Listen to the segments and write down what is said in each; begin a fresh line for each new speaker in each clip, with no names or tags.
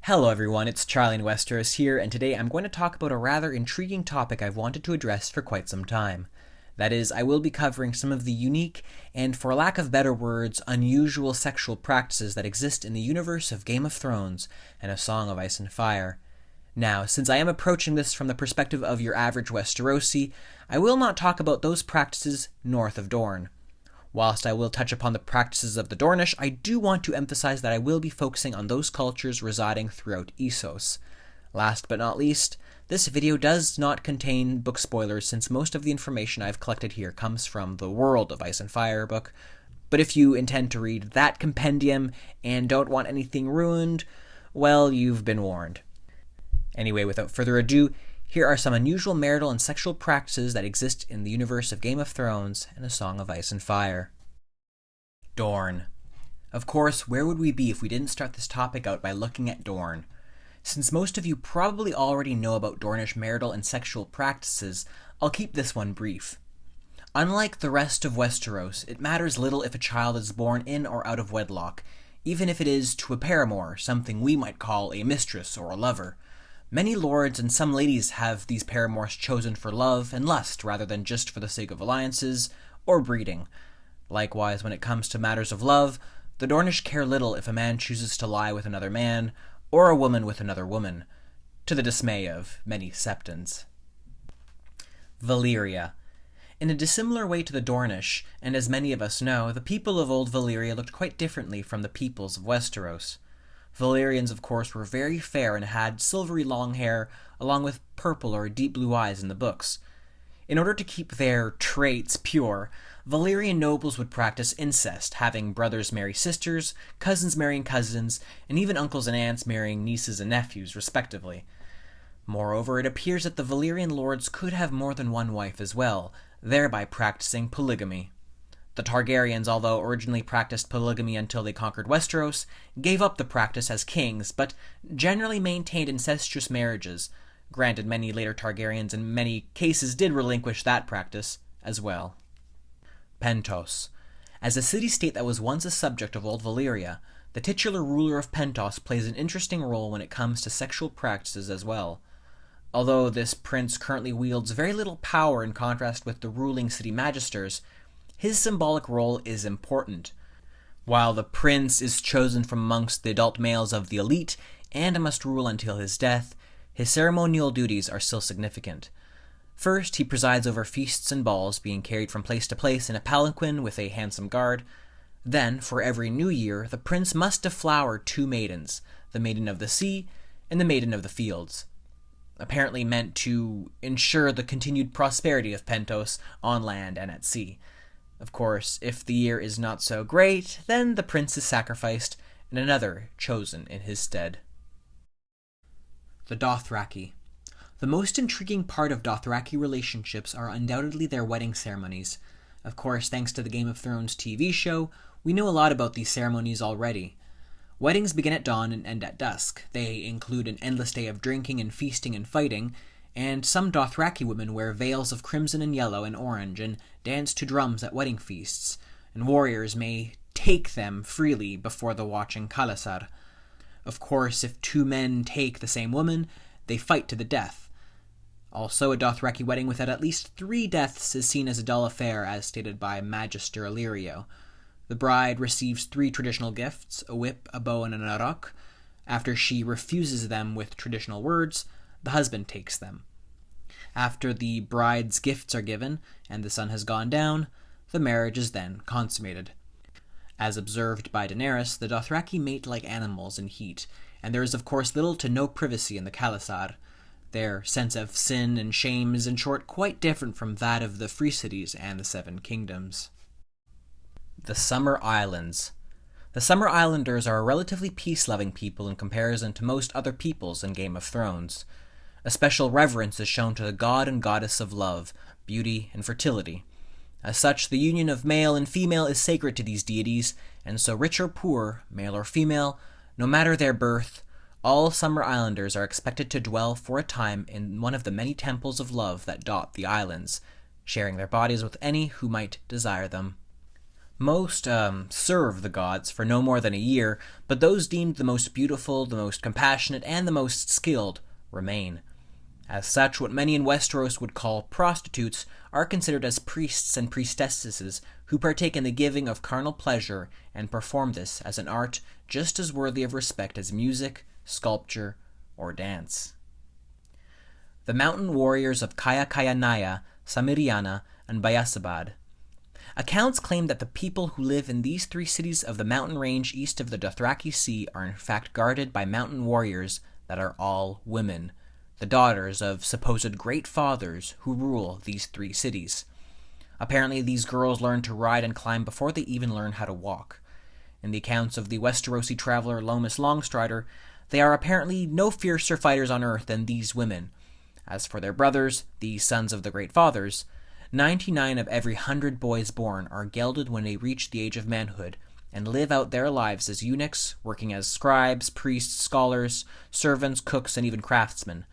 Hello everyone, it's Charlie in Westeros here, and today I'm going to talk about a rather intriguing topic I've wanted to address for quite some time. That is, I will be covering some of the unique, and for lack of better words, unusual sexual practices that exist in the universe of Game of Thrones and A Song of Ice and Fire. Now, since I am approaching this from the perspective of your average Westerosi, I will not talk about those practices north of Dorne. Whilst I will touch upon the practices of the Dornish, I do want to emphasize that I will be focusing on those cultures residing throughout Essos. Last but not least, this video does not contain book spoilers since most of the information I've collected here comes from the World of Ice and Fire book, but if you intend to read that compendium and don't want anything ruined, well, you've been warned. Anyway, without further ado, here are some unusual marital and sexual practices that exist in the universe of Game of Thrones and A Song of Ice and Fire. Dorne. Of course, where would we be if we didn't start this topic out by looking at Dorne? Since most of you probably already know about Dornish marital and sexual practices, I'll keep this one brief. Unlike the rest of Westeros, it matters little if a child is born in or out of wedlock, even if it is to a paramour, something we might call a mistress or a lover. Many lords and some ladies have these paramours chosen for love and lust rather than just for the sake of alliances or breeding. Likewise, when it comes to matters of love, the Dornish care little if a man chooses to lie with another man or a woman with another woman, to the dismay of many septons. Valyria. In a dissimilar way to the Dornish, and as many of us know, the people of old Valyria looked quite differently from the peoples of Westeros. Valyrians, of course, were very fair and had silvery long hair, along with purple or deep blue eyes in the books. In order to keep their traits pure, Valyrian nobles would practice incest, having brothers marry sisters, cousins marrying cousins, and even uncles and aunts marrying nieces and nephews, respectively. Moreover, it appears that the Valyrian lords could have more than one wife as well, thereby practicing polygamy. The Targaryens, although originally practiced polygamy until they conquered Westeros, gave up the practice as kings, but generally maintained incestuous marriages. Granted, many later Targaryens in many cases did relinquish that practice as well. Pentos. As a city-state that was once a subject of old Valyria, the titular ruler of Pentos plays an interesting role when it comes to sexual practices as well. Although this prince currently wields very little power in contrast with the ruling city magisters, his symbolic role is important. While the prince is chosen from amongst the adult males of the elite and must rule until his death, his ceremonial duties are still significant. First, he presides over feasts and balls, being carried from place to place in a palanquin with a handsome guard. Then, for every new year, the prince must deflower two maidens, the Maiden of the Sea and the Maiden of the Fields, apparently meant to ensure the continued prosperity of Pentos on land and at sea. Of course, if the year is not so great, then the prince is sacrificed and another chosen in his stead. The Dothraki. The most intriguing part of Dothraki relationships are undoubtedly their wedding ceremonies. Of course, thanks to the Game of Thrones TV show, we know a lot about these ceremonies already. Weddings begin at dawn and end at dusk. They include an endless day of drinking and feasting and fighting, and some Dothraki women wear veils of crimson and yellow and orange and dance to drums at wedding feasts, and warriors may take them freely before the watching Khalasar. Of course, if two men take the same woman, they fight to the death. Also, a Dothraki wedding without at least 3 deaths is seen as a dull affair, as stated by Magister Illyrio. The bride receives 3 traditional gifts, a whip, a bow, and an arok. After she refuses them with traditional words, the husband takes them. After the bride's gifts are given, and the sun has gone down, the marriage is then consummated. As observed by Daenerys, the Dothraki mate like animals in heat, and there is of course little to no privacy in the Khalasar. Their sense of sin and shame is in short quite different from that of the Free Cities and the Seven Kingdoms. The Summer Islands. The Summer Islanders are a relatively peace-loving people in comparison to most other peoples in Game of Thrones. A special reverence is shown to the god and goddess of love, beauty, and fertility. As such, the union of male and female is sacred to these deities, and so rich or poor, male or female, no matter their birth, all Summer Islanders are expected to dwell for a time in one of the many temples of love that dot the islands, sharing their bodies with any who might desire them. Most serve the gods for no more than a year, but those deemed the most beautiful, the most compassionate, and the most skilled remain. As such, what many in Westeros would call prostitutes are considered as priests and priestesses who partake in the giving of carnal pleasure and perform this as an art just as worthy of respect as music, sculpture, or dance. The mountain warriors of Naya, Samyriana, and Bayasabhad. Accounts claim that the people who live in these three cities of the mountain range east of the Dothraki Sea are in fact guarded by mountain warriors that are all women, the daughters of supposed great fathers who rule these three cities. Apparently, these girls learn to ride and climb before they even learn how to walk. In the accounts of the Westerosi traveler Lomas Longstrider, they are apparently no fiercer fighters on earth than these women. As for their brothers, the sons of the great fathers, 99 of every 100 boys born are gelded when they reach the age of manhood, and live out their lives as eunuchs, working as scribes, priests, scholars, servants, cooks, and even craftsmen.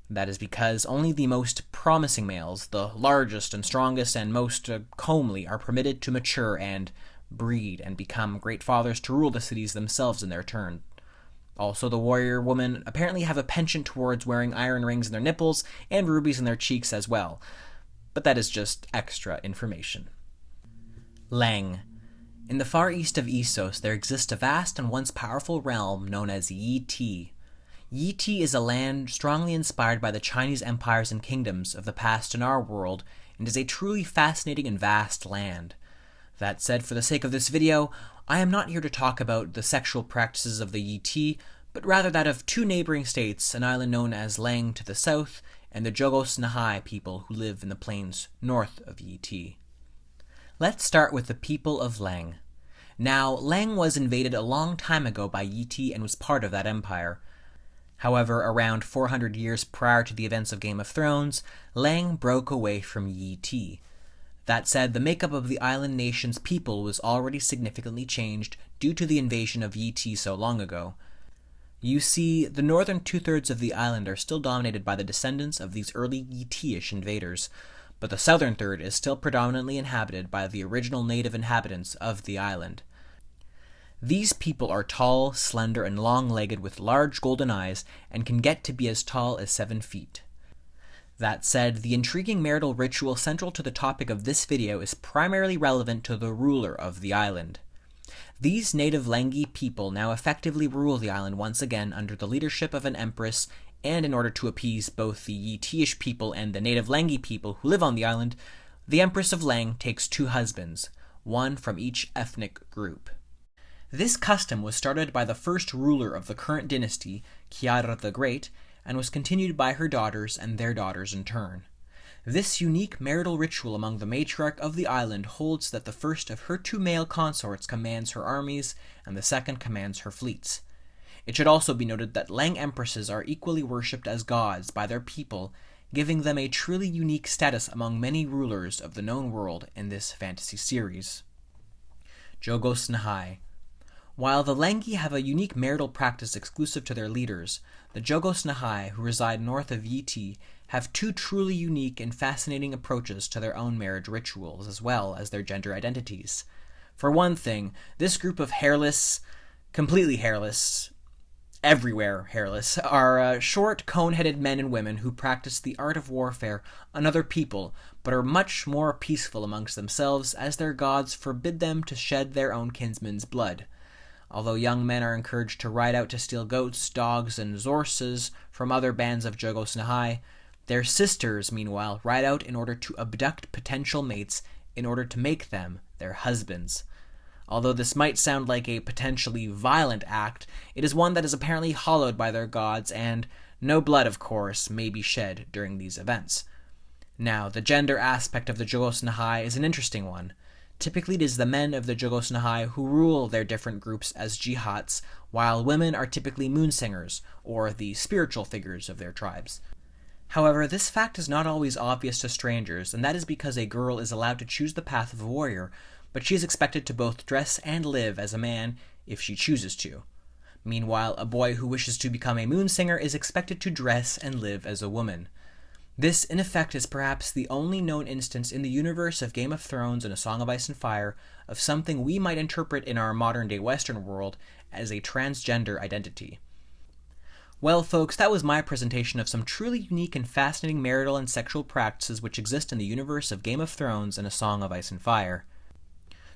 That is because only the most promising males, the largest and strongest and most comely, are permitted to mature and breed and become great fathers to rule the cities themselves in their turn. Also, the warrior women apparently have a penchant towards wearing iron rings in their nipples and rubies in their cheeks as well. But that is just extra information. Leng. In the far east of Essos, there exists a vast and once powerful realm known as Yi. Yi is a land strongly inspired by the Chinese empires and kingdoms of the past in our world, and is a truly fascinating and vast land. That said, for the sake of this video, I am not here to talk about the sexual practices of the Yi, but rather that of two neighboring states, an island known as Leng to the south, and the Jogos Nhai people who live in the plains north of Yi. Let's start with the people of Leng. Now, Leng was invaded a long time ago by Yi and was part of that empire. However, around 400 years prior to the events of Game of Thrones, Leng broke away from Yi. That said, the makeup of the island nation's people was already significantly changed due to the invasion of Yi so long ago. You see, the northern two-thirds of the island are still dominated by the descendants of these early Yi-ish invaders, but the southern third is still predominantly inhabited by the original native inhabitants of the island. These people are tall, slender, and long-legged with large golden eyes, and can get to be as tall as 7 feet. That said, the intriguing marital ritual central to the topic of this video is primarily relevant to the ruler of the island. These native Lengi people now effectively rule the island once again under the leadership of an empress, and in order to appease both the Yi-ish people and the native Lengi people who live on the island, the Empress of Leng takes 2 husbands, one from each ethnic group. This custom was started by the first ruler of the current dynasty, Kiara the Great, and was continued by her daughters and their daughters in turn. This unique marital ritual among the matriarch of the island holds that the first of her 2 male consorts commands her armies, and the second commands her fleets. It should also be noted that Leng empresses are equally worshipped as gods by their people, giving them a truly unique status among many rulers of the known world in this fantasy series. Jogos Nhai. While the Lengi have a unique marital practice exclusive to their leaders, the Jogos Nhai, who reside north of Yi, have 2 truly unique and fascinating approaches to their own marriage rituals, as well as their gender identities. For one thing, this group of completely hairless, everywhere hairless, are short, cone-headed men and women who practice the art of warfare on other people, but are much more peaceful amongst themselves as their gods forbid them to shed their own kinsmen's blood. Although young men are encouraged to ride out to steal goats, dogs, and zorses from other bands of Jogos Nhai, their sisters, meanwhile, ride out in order to abduct potential mates in order to make them their husbands. Although this might sound like a potentially violent act, it is one that is apparently hallowed by their gods, and no blood, of course, may be shed during these events. Now, the gender aspect of the Jogos Nhai is an interesting one. Typically, it is the men of the Jogos Nhai who rule their different groups as jihats, while women are typically moonsingers, or the spiritual figures of their tribes. However, this fact is not always obvious to strangers, and that is because a girl is allowed to choose the path of a warrior, but she is expected to both dress and live as a man if she chooses to. Meanwhile, a boy who wishes to become a moonsinger is expected to dress and live as a woman. This, in effect, is perhaps the only known instance in the universe of Game of Thrones and A Song of Ice and Fire of something we might interpret in our modern-day Western world as a transgender identity. Well, folks, that was my presentation of some truly unique and fascinating marital and sexual practices which exist in the universe of Game of Thrones and A Song of Ice and Fire.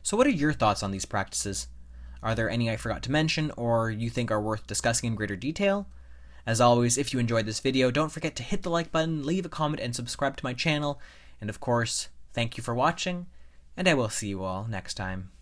So what are your thoughts on these practices? Are there any I forgot to mention, or you think are worth discussing in greater detail? As always, if you enjoyed this video, don't forget to hit the like button, leave a comment, and subscribe to my channel. And of course, thank you for watching, and I will see you all next time.